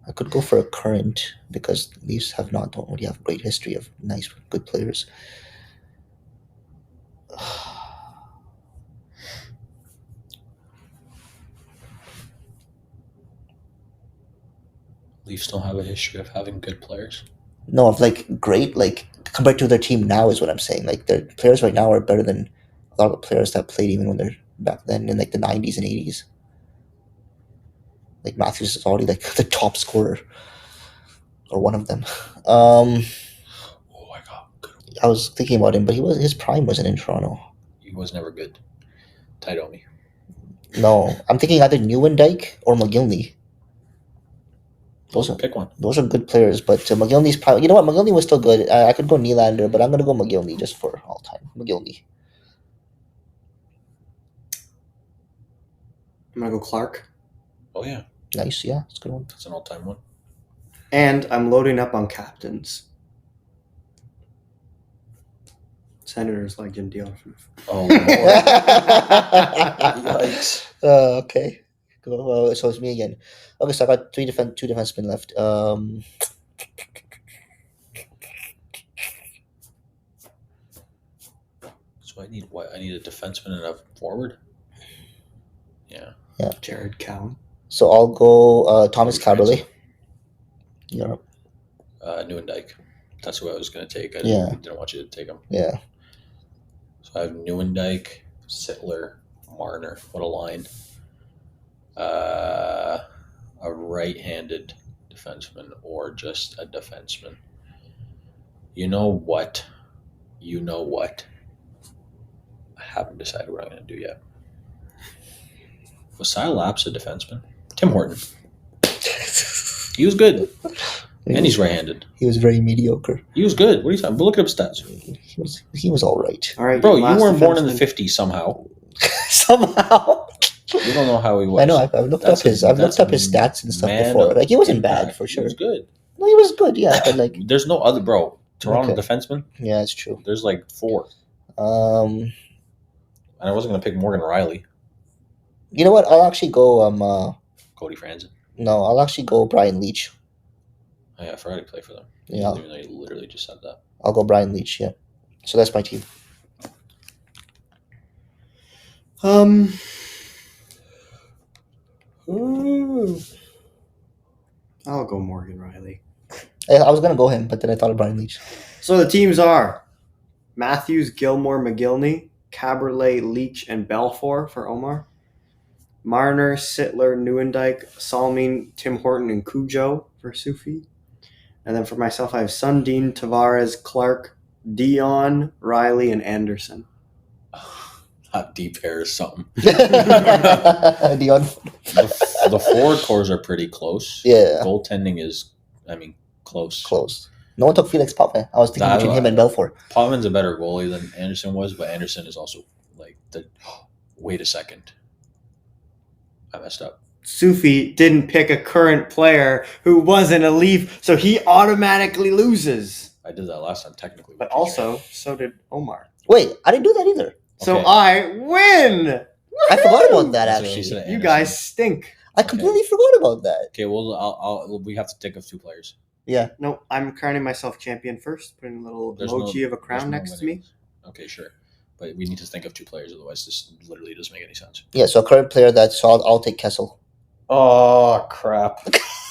I could go for a current because Leafs don't really have a great history of nice, good players. Leafs don't have a history of having good players. No, of like great, like compared to their team now is what I'm saying. Like their players right now are better than a lot of the players that played even when they're back then in like the '90s and '80s. Like Matthews is already like the top scorer, or one of them. Oh my god, I was thinking about him, but his prime wasn't in Toronto. he was never good. Taidomi. No, I'm thinking either Nieuwendyk or McGillney. Pick one. Those are good players, but McGillney's prime. You know what? McGillney was still good. I could go Nylander, but I'm gonna go McGillney just for all time. McGillney. I'm gonna go Clark. Oh yeah, Nice, yeah, it's a good one. that's an all-time one. And I'm loading up on captains. Senators like Jim Deal. Oh Lord. Yikes. Okay. Well, so it's me again. Okay, so I got two defensemen left. So I need what? I need a defenseman and a forward. Yeah. Jared Cowan. So I'll go Thomas Caberlet. Yeah. Nieuwendyk. That's who I was going to take. I Yeah. didn't want you to take him. Yeah. So I have Nieuwendyk, Sittler, Marner. What a line. A right-handed defenseman or just a defenseman. You know what? I haven't decided what I'm going to do yet. Was Cy Lapse a defenseman? Tim Horton. He was good. And he's right-handed. He was very mediocre. He was good. What are you talking about? Look at his stats. He was all right. All right, Bro, you last weren't born in the defenseman. 50s somehow. Somehow. You don't know how he was. I know. I've looked up his stats and stuff man before. of Like he wasn't bad impact. for He sure. was good. No, he was good. Yeah, but like There's no other Toronto Okay. defenseman. yeah, it's true. There's like 4. Um, And I wasn't gonna pick Morgan Riley, you know what? I'll actually go. Cody Franzen. No, I'll actually go Brian Leach. Oh, yeah, I forgot to play for them. Yeah. Even though you literally just said that. I'll go Brian Leach. Yeah. So that's my team. I'll go Morgan Riley. I was gonna go him, but then I thought of Brian Leach. So the teams are Matthews, Gilmore, McGillney, Caberlet, Leach, and Belfour for Omar. Marner, Sittler, Nieuwendyk, Salming, Tim Horton, and Cujo for Sufi. And then for myself, I have Sundin, Tavares, Clark, Dion, Riley, and Anderson. Hot deep hair or something. Dion. The forward cores are pretty close. Yeah. Goaltending is, close. Close. No one took Felix Potvin. I was thinking between him and Belfour. Potvin a better goalie than Anderson was, but Anderson is also wait a second. I messed up. Sufi didn't pick a current player who wasn't a Leaf, so he automatically loses. I did that last time, technically. But also, so did Omar. Wait, I didn't do that either. So Okay. I win! I forgot about that That's what she actually. said, You Anderson. guys stink. I completely forgot about that. Okay, well, we have to think of 2 players. Yeah. No, I'm crowning myself champion first, putting a little There's emoji of a there's crown no next to me. winning. Okay, sure. But we need to think of 2 players, otherwise this literally doesn't make any sense. Yeah, so a current player I'll take Kessel. Oh, crap.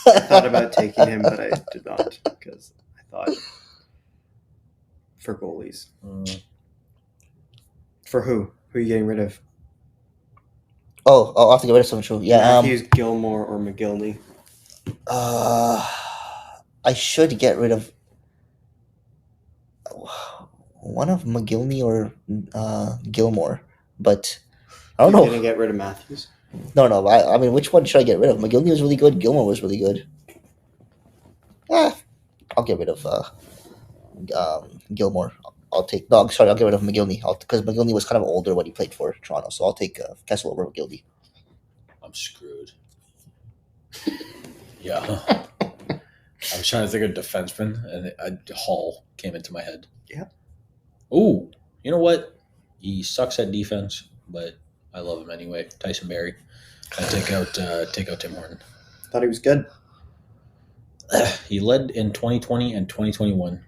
I thought about taking him, but I did not because I thought for goalies. Mm, For who? Who are you getting rid of? Oh, I'll have to get rid of someone true. Yeah. Matthews, Gilmore, or McGillney? I should get rid of one of McGillney or Gilmore, but I don't You're know. gonna get rid of Matthews? No. I mean, which one should I get rid of? McGillney was really good. Gilmore was really good. I'll get rid of Gilmore. I'll get rid of McGillney because McGillney was kind of older when he played for Toronto, so I'll take Kessel over McGillney. I'm screwed. Yeah. I was trying to think of defenseman, and Hall came into my head. Yeah. Ooh, you know what? He sucks at defense, but I love him anyway. Tyson Barrie. I take out Tim Horton. Thought he was good. He led in 2020 and 2021.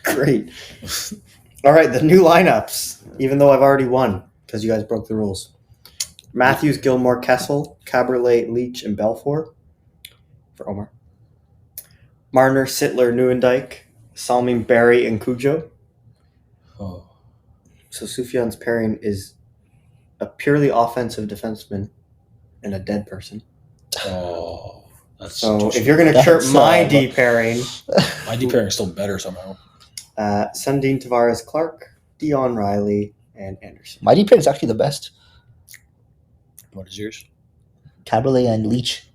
Great. All right, the new lineups. Even though I've already won because you guys broke the rules. Matthews, Gilmore, Kessel, Caberlet, Leach, and Belfour for Omar. Marner, Sittler, Neuendijk, Salming, Barry, and Cujo. Oh, So Sufjan's pairing is a purely offensive defenseman and a dead person. That's So too if you're going to chirp That's, my uh, D pairing, my D pairing is still better somehow. Sundin, Tavares, Clark, Dion Riley, and Anderson. My D pair is actually the best. What is yours? Caberlet and Leach.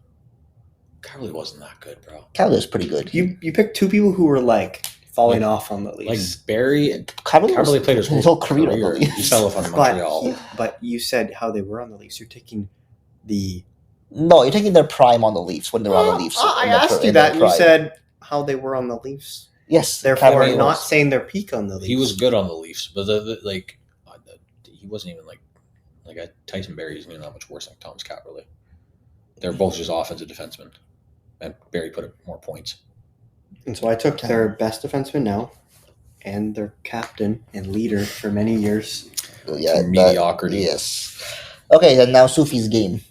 Carly wasn't that good, bro. Caberlet is pretty good. You picked two people who were like falling off on the Like Leafs. Barry, Caberlet played his whole career on the He Leafs. fell off on Montreal. But you said how they were on the Leafs. You're taking the. No, you're taking their prime on the Leafs when they're on the Leafs. I in their asked pr- you in their that, and you prime. said how they were on the Leafs. Yes. Therefore, Caberlet not was. saying their peak on the Leafs. He was good on the Leafs, but he wasn't even like Tyson Barrie isn't even that much worse than Thomas Caberlet. They're both just offensive defensemen, and Barrie put up more points. And so I took their best defenseman now, and their captain and leader for many years. Yeah, Mediocrity. Yes. Okay, then now Sufi's game.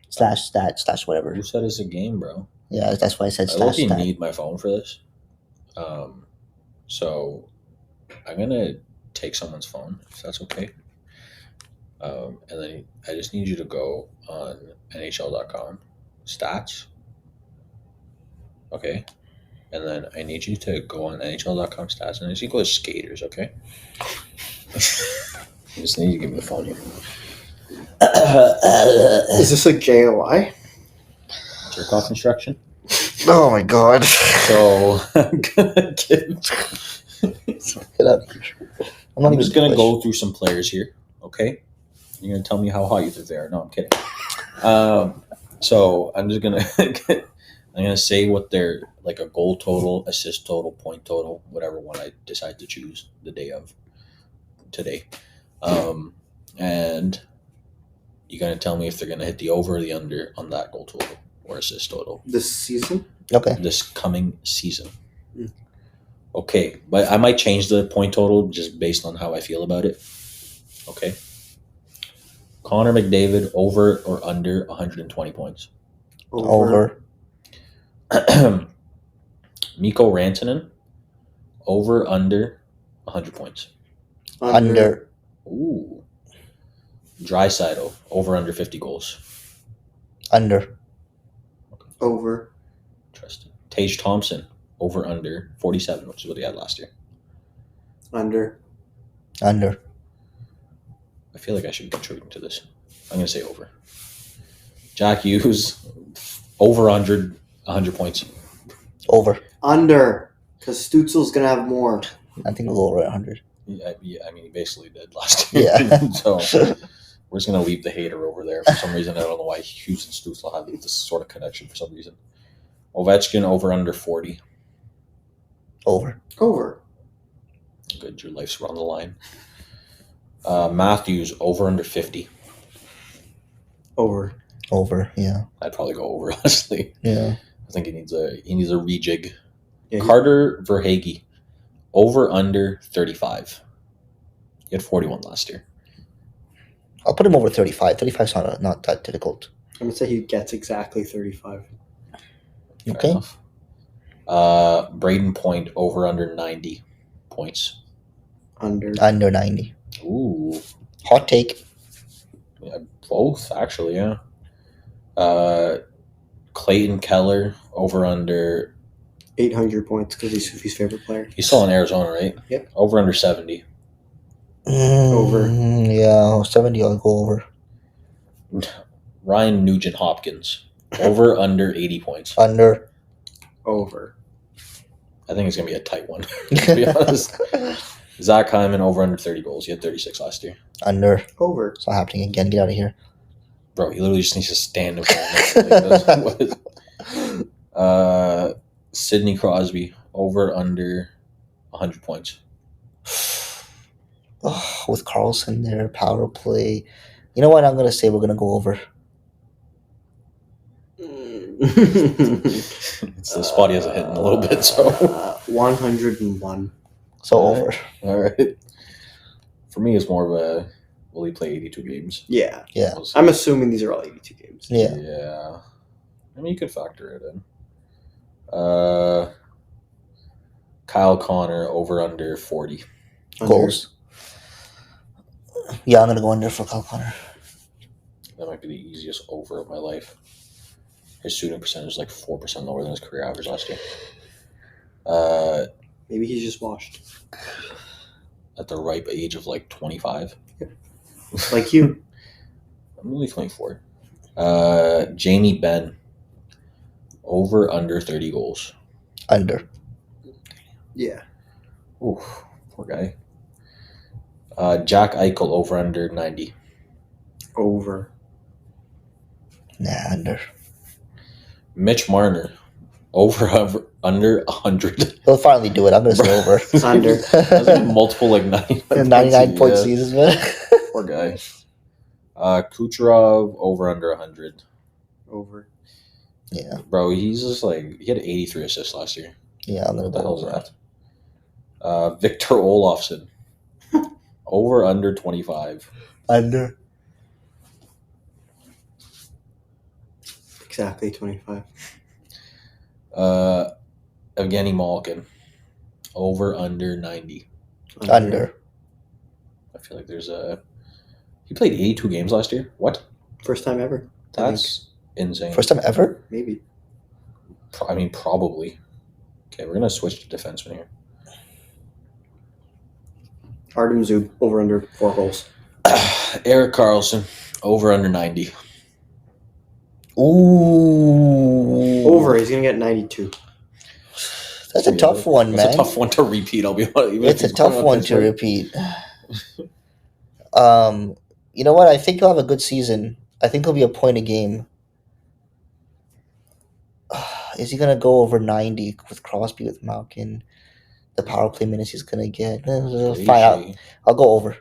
Slash stat, slash whatever. Who said it's a game, bro? Yeah, that's why I said I slash low-key stat. need my phone for this. So I'm gonna take someone's phone if that's okay. And then I just need you to go on NHL.com stats. Okay. And then I need you to go on NHL.com stats and I need you to go to skaters, okay? I just need you to give me the phone here. Is this a JOI? Jerk off instruction. Oh my god. So I'm gonna give Get up. I'm just gonna go through some players here, okay? You're gonna tell me how hot you think they are. No, I'm kidding. So I'm just gonna I'm gonna say what they're like a goal total, assist total, point total, whatever one I decide to choose the day of today. And you're gonna tell me if they're gonna hit the over or the under on that goal total or assist total This season? Okay. this coming season. Mm. Okay, but I might change the point total just based on how I feel about it. Okay. Connor McDavid over or under 120 points. Over. Mikko Rantanen over under 100 points. Under. Ooh. Draisaitl over under 50 goals. Under. Over. Interesting. Tage Thompson over under 47, which is what he had last year. Under. Under. I feel like I should be contributing to this. I'm going to say over. Jack Hughes over 100 points. Over. Under. Because Stutzel's going to have more. I think we'll go over 100. Yeah, I mean, he basically did last year. Yeah. So we're just going to leave the hater over there for some reason. I don't know why Hughes and Stutzel have this sort of connection for some reason. Ovechkin over under 40. Over. Over. Good, your life's on the line. Matthews over under 50. Over. Over. Yeah. I'd probably go over, honestly. Yeah. I think he needs a rejig. Yeah, Carter Verhaeghe over under 35. He had 41 last year. I'll put him over 35. 35 is not that difficult. I'm going to say he gets exactly 35. Fair Okay. enough. Braden Point over under 90 points. Under. Under 90. Ooh, Hot take. yeah, both actually. Yeah. Clayton Keller over under. 800 points because he's Sophie's favorite player. He's still in Arizona, right? Yep. Over under 70. Over. Yeah, 70. I'll go over. Ryan Nugent Hopkins over under 80 points. Under. Over. I think it's gonna be a tight one. To be honest. Zach Hyman over under 30 goals. He had 36 last year. Under. Over. It's not happening again. Get out of here. Bro, he literally just needs to stand in front of Sidney Crosby over under 100 points. Oh, with Karlsson there, power play. You know what? I'm gonna say we're gonna go over. It's the spot he hasn't hit in a little bit, so 101. So All over. right. All right. For me, it's more of a will he play 82 games? Yeah. Yeah. We'll see. I'm assuming these are all 82 games. Yeah. Yeah. I mean, you could factor it in. Kyle Connor over under 40. Under. Goals. Yeah, I'm gonna go under for Kyle Connor. That might be the easiest over of my life. His shooting percentage is like 4% lower than his career average last year. Maybe he's just washed. At the ripe age of like 25. Like you. I'm only 24. Jamie Benn over under 30 goals. Under. Yeah. Ooh, poor guy. Jack Eichel over under 90. Over. Nah, under. Mitch Marner over under 100. He'll finally do it. I'm gonna say over. Under. That's like multiple like 99 point yeah. seasons, man. Poor guy. Kucherov over under 100. Over. Yeah, Bro, he's just like he had 83 assists last year. yeah, I'm gonna What the go hell's over. that? Victor Olofsson over under 25. Under. Exactly 25. Evgeny Malkin over under 90. Under. I feel like there's a. He played 82 games last year. What? First time ever. I think. That's insane. First time ever? Maybe. I mean, probably. Okay, we're gonna switch to defenseman here. Artem Zub over under 4 goals. Erik Karlsson over under 90. Ooh. Over. He's gonna get 92. That's a tough one, man. It's a tough one to repeat. I'll be honest. Even if It's a he's going tough on one this to way. repeat. You know what? I think he'll have a good season. I think he'll be a point a game. Is he gonna go over 90 with Crosby, with Malkin? The power play minutes he's gonna get. Brady Find out. Shea. I'll go over.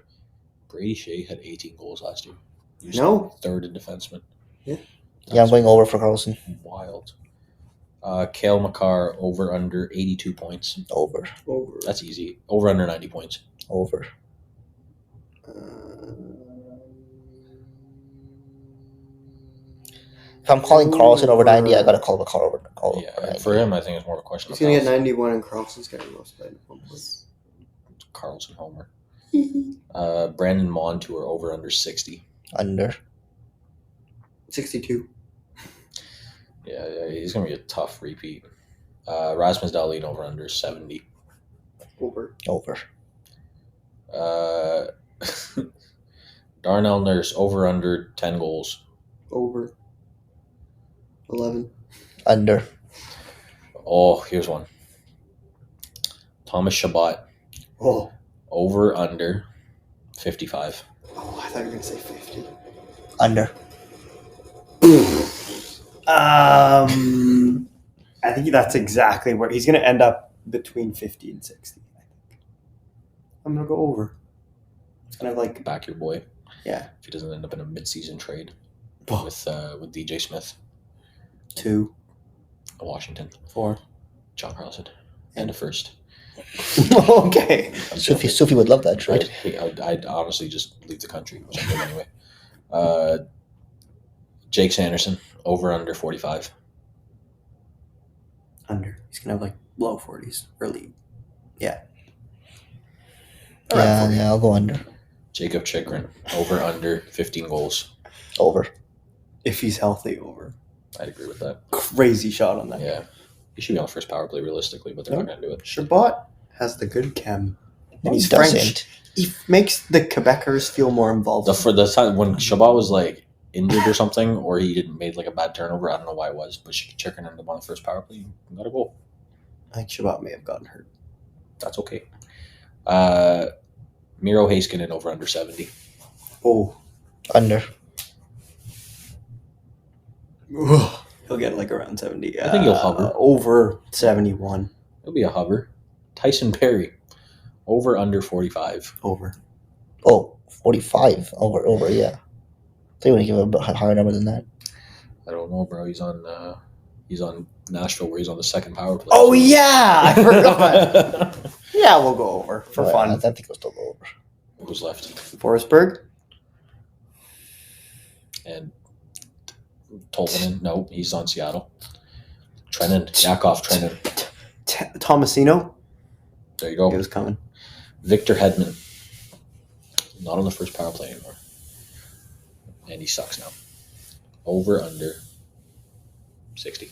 Brady Shea had 18 goals last year. He was No. third in defenseman. Yeah. Yeah, I'm going over for Carlson. Wild. Cale Makar over under 82 points. Over. Over. That's easy. Over under 90 points. Over. If I'm calling Carlson over 90, I gotta call Makar over Yeah, 90. for him, I think it's more of a question He's of gonna get health. 91 and Carlson's getting most by 1 point. Carlson Homer. Brandon Montour over under 60. Under. 62. Yeah, he's gonna be a tough repeat. Rasmus Dahlin over under 70. Over. Over. Darnell Nurse over under 10 goals. Over. 11. Under. Oh, here's one. Thomas Shabbat Oh. over under 55. Oh, I thought you were gonna say 50. Under. I think that's exactly where he's gonna end up between 50 and 60. I think. I'm gonna go over. It's kind of like Back your boy. Yeah. If he doesn't end up in a mid-season trade Oh. with DJ Smith, 2, Washington, 4. John Carlson, and a first. Okay. I'm joking. Sophie would love that trade. I'd honestly just leave the country, which I'm doing anyway. Jake Sanderson over under 45. Under. He's going to have like low 40s, early. Yeah. Yeah, I'll go under. Jacob Chikrin, over under 15 goals. Over. If he's healthy, over. I'd agree with that. Crazy shot on that. Yeah. He should be on the first power play realistically, but they're not going to do it. Chabot has the good chem. No, And he's he French. doesn't. He makes the Quebecers feel more involved. For the time when Chabot was like injured or something, or he didn't made like a bad turnover, I don't know why it was, but Chikrin ended up on the first power play. You got a goal. I think Chabot may have gotten hurt. That's okay. Miro Heiskanen over under 70. Oh. Under. He'll get like around 70. I think he'll hover. Over 71. It'll be a hover. Tyson Perry, over under 45. Over. Oh, 45. Over, yeah. They want to give a higher number than that. I don't know, bro. He's on Nashville, where he's on the second power play. Oh, yeah! I forgot. Yeah, we'll go over for fun. I think we'll still go over. Who's left? Forsberg? And Tolvanen. No, he's on Seattle. Yakov Trenin. Tomasino? There you go. He was coming. Victor Hedman. Not on the first power play anymore. And he sucks now. Over, under 60.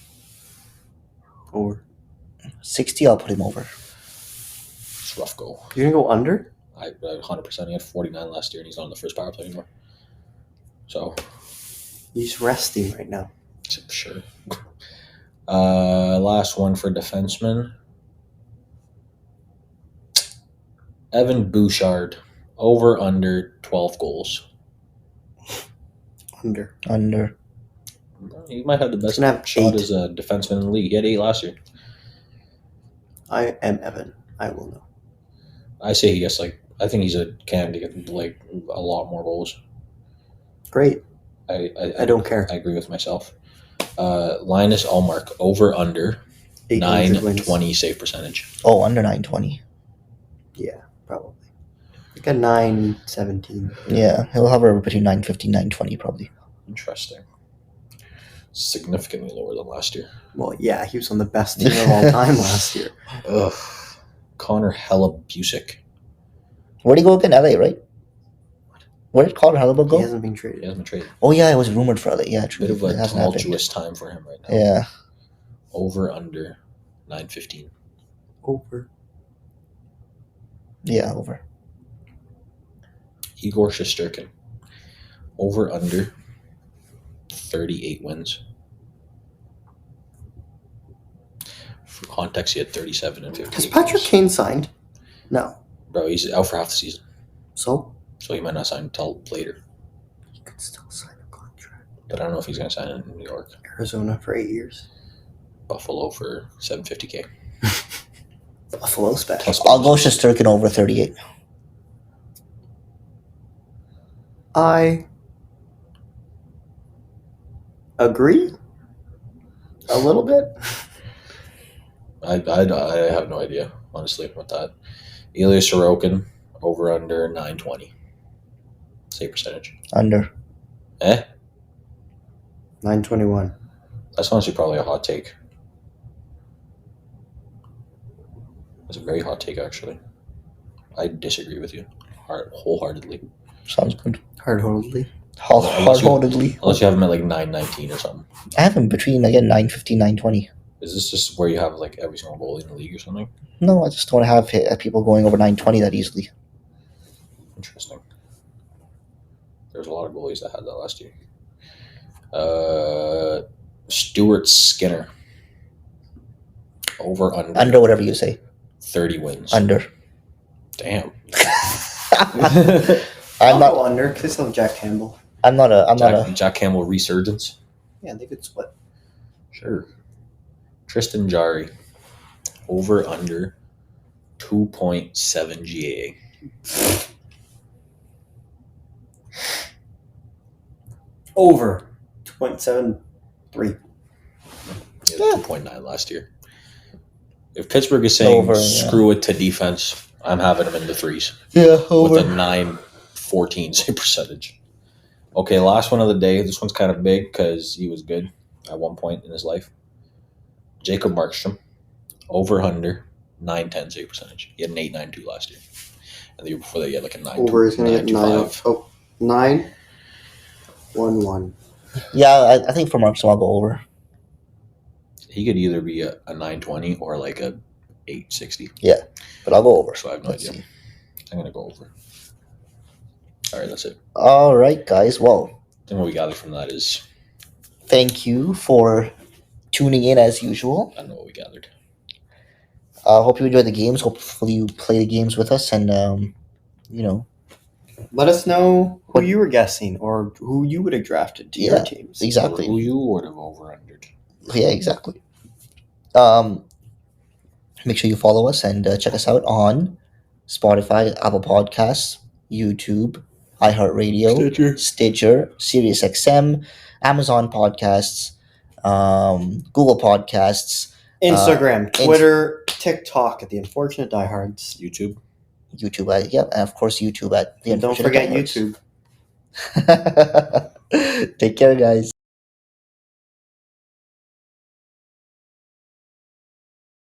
Over. 60, I'll put him over. It's a rough goal. You're going to go under? I 100%. He had 49 last year, and he's not on the first power play anymore. So, He's resting right now. sure. Last one for defenseman. Evan Bouchard, over under 12 goals. Under. Under. He might have the best He's gonna have shot 8. as a defenseman in the league. He had 8 last year. I am Evan. I will know. I say he gets I think he's a candidate to get a lot more goals. Great. I don't care. I agree with myself. Linus Allmark, over under 800 wins. 920 save percentage. Oh, under 920. Yeah, probably. Like a 917. Yeah, he'll hover between 950 and 920 probably. Interesting. Significantly lower than last year. Well, yeah, he was on the best team of all time last year. Ugh. Connor Hellebusik. Where'd he go again? LA, right? Where did Connor Hellebuck He go? hasn't been He traded. hasn't been traded. Oh, yeah, it was rumored for LA. Yeah, true. Bit of It a hasn't happened. tumultuous time for him right now. Yeah. Over under 915. Over. Yeah, over. Igor Shesterkin. Over under 38 wins. For context, he had 37 and 58. Has Patrick wins. Kane signed? No. Bro, he's out for half the season, So? so he might not sign until later. He could still sign a contract. But I don't know if he's going to sign in New York. Arizona for 8 years. Buffalo for $750K. Buffalo special. Plus I'll go bonuses. Shesterkin over 38. I agree. A little bit. I have no idea, honestly, with that. Ilya Sorokin, over under 920. Save percentage. Under. 921. That's honestly probably a hot take. It's a very hot take, actually. I disagree with you wholeheartedly. Sounds good. Hard-heartedly. Hard-heartedly. Unless you have him at 919 or something. I have him between, again, 950 920. Is this just where you have every single goalie in the league or something? No, I just don't have people going over 920 that easily. Interesting. There's a lot of goalies that had that last year. Stuart Skinner. Over under Under whatever you say. 30 wins. Under. Damn. I'll I'm not. go under because they still have Jack Campbell. I'm not a. Jack Campbell resurgence. Yeah, they could split. Sure. Tristan Jarry. Over under 2.7 GA. Over 2.73. He had 2.9 last year. If Pittsburgh is saying Over, yeah. screw it to defense, I'm having them in the threes Yeah, with a 914 save percentage. Okay, last one of the day. This one's kind of big because he was good at one point in his life. Jacob Markstrom, Over under 910 save percentage. He had an 892 last year, and the year before that he had like a 9. Over is going to get 925. 9-1-1. Yeah, I think for Markstrom, I'll go over. He could either be a 920 or like a 860. But I'll go over. So I have no Let's idea. see. I'm gonna go over. All right, that's it. All right, guys. Well, I think what we gathered from that is thank you for tuning in as usual. I don't know what we gathered. Hope you enjoy the games. Hopefully you play the games with us, and Let us know who What- you were guessing or who you would have drafted to your Yeah, teams. exactly. Who you would have over undered. Yeah, exactly. Make sure you follow us and check us out on Spotify, Apple Podcasts, YouTube, iHeartRadio, Stitcher, SiriusXM, Amazon Podcasts, Google Podcasts, Instagram, Twitter, TikTok at the Unfortunate Diehards. YouTube. YouTube, and of course YouTube at the And don't Unfortunate forget Diehards. YouTube. Take care, guys.